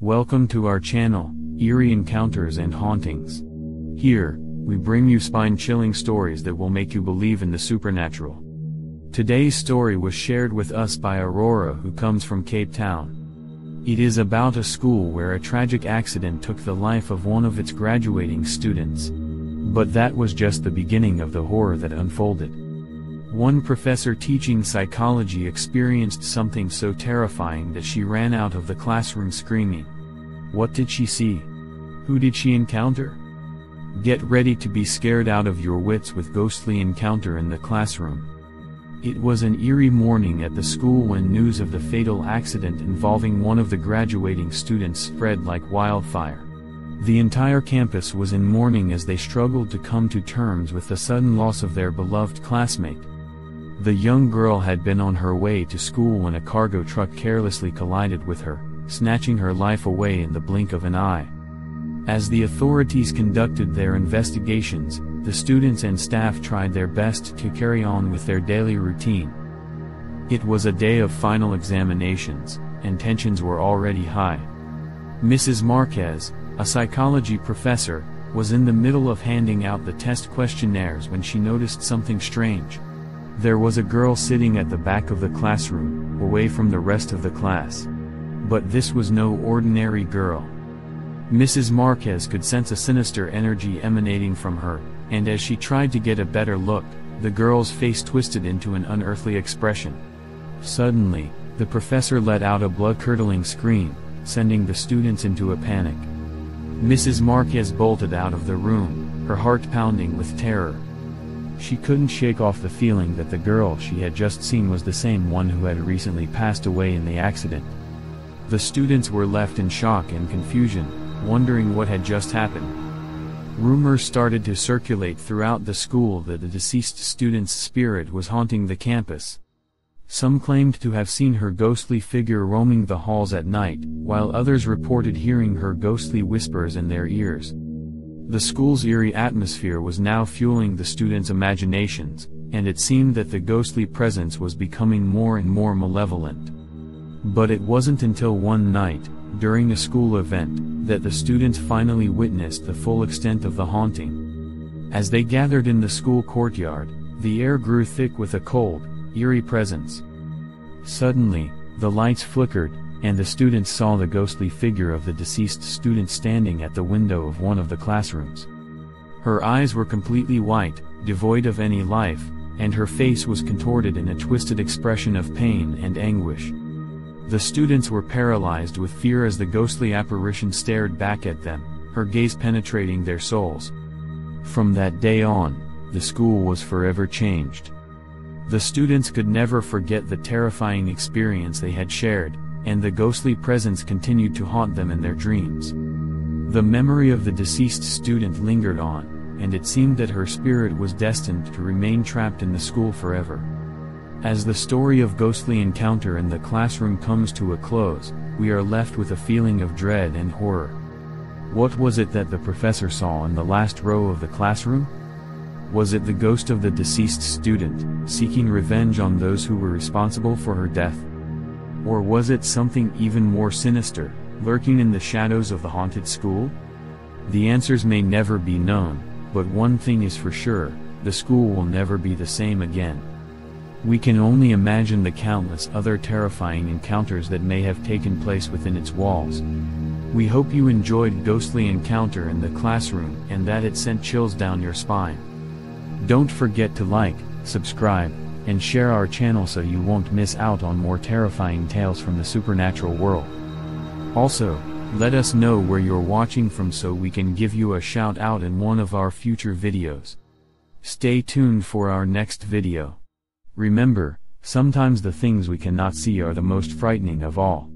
Welcome to our channel, Eerie Encounters and Hauntings. Here, we bring you spine-chilling stories that will make you believe in the supernatural. Today's story was shared with us by Aurora, who comes from Cape Town. It is about a school where a tragic accident took the life of one of its graduating students. But that was just the beginning of the horror that unfolded. One professor teaching psychology experienced something so terrifying that she ran out of the classroom screaming. What did she see? Who did she encounter? Get ready to be scared out of your wits with ghostly encounter in the classroom. It was an eerie morning at the school when news of the fatal accident involving one of the graduating students spread like wildfire. The entire campus was in mourning as they struggled to come to terms with the sudden loss of their beloved classmate. The young girl had been on her way to school when a cargo truck carelessly collided with her, snatching her life away in the blink of an eye. As the authorities conducted their investigations, the students and staff tried their best to carry on with their daily routine. It was a day of final examinations, and tensions were already high. Mrs. Marquez, a psychology professor, was in the middle of handing out the test questionnaires when she noticed something strange. There was a girl sitting at the back of the classroom, away from the rest of the class. But this was no ordinary girl. Mrs. Marquez could sense a sinister energy emanating from her, and as she tried to get a better look, the girl's face twisted into an unearthly expression. Suddenly, the professor let out a blood-curdling scream, sending the students into a panic. Mrs. Marquez bolted out of the room, her heart pounding with terror. She couldn't shake off the feeling that the girl she had just seen was the same one who had recently passed away in the accident. The students were left in shock and confusion, wondering what had just happened. Rumors started to circulate throughout the school that the deceased student's spirit was haunting the campus. Some claimed to have seen her ghostly figure roaming the halls at night, while others reported hearing her ghostly whispers in their ears. The school's eerie atmosphere was now fueling the students' imaginations, and it seemed that the ghostly presence was becoming more and more malevolent. But it wasn't until one night, during a school event, that the students finally witnessed the full extent of the haunting. As they gathered in the school courtyard, the air grew thick with a cold, eerie presence. Suddenly, the lights flickered, and the students saw the ghostly figure of the deceased student standing at the window of one of the classrooms. Her eyes were completely white, devoid of any life, and her face was contorted in a twisted expression of pain and anguish. The students were paralyzed with fear as the ghostly apparition stared back at them, her gaze penetrating their souls. From that day on, the school was forever changed. The students could never forget the terrifying experience they had shared, and the ghostly presence continued to haunt them in their dreams. The memory of the deceased student lingered on, and it seemed that her spirit was destined to remain trapped in the school forever. As the story of ghostly encounter in the classroom comes to a close, we are left with a feeling of dread and horror. What was it that the professor saw in the last row of the classroom? Was it the ghost of the deceased student, seeking revenge on those who were responsible for her death? Or was it something even more sinister, lurking in the shadows of the haunted school? The answers may never be known, but one thing is for sure, the school will never be the same again. We can only imagine the countless other terrifying encounters that may have taken place within its walls. We hope you enjoyed Ghostly Encounter in the Classroom and that it sent chills down your spine. Don't forget to like, subscribe, and share our channel so you won't miss out on more terrifying tales from the supernatural world. Also, let us know where you're watching from so we can give you a shout out in one of our future videos. Stay tuned for our next video. Remember, sometimes the things we cannot see are the most frightening of all.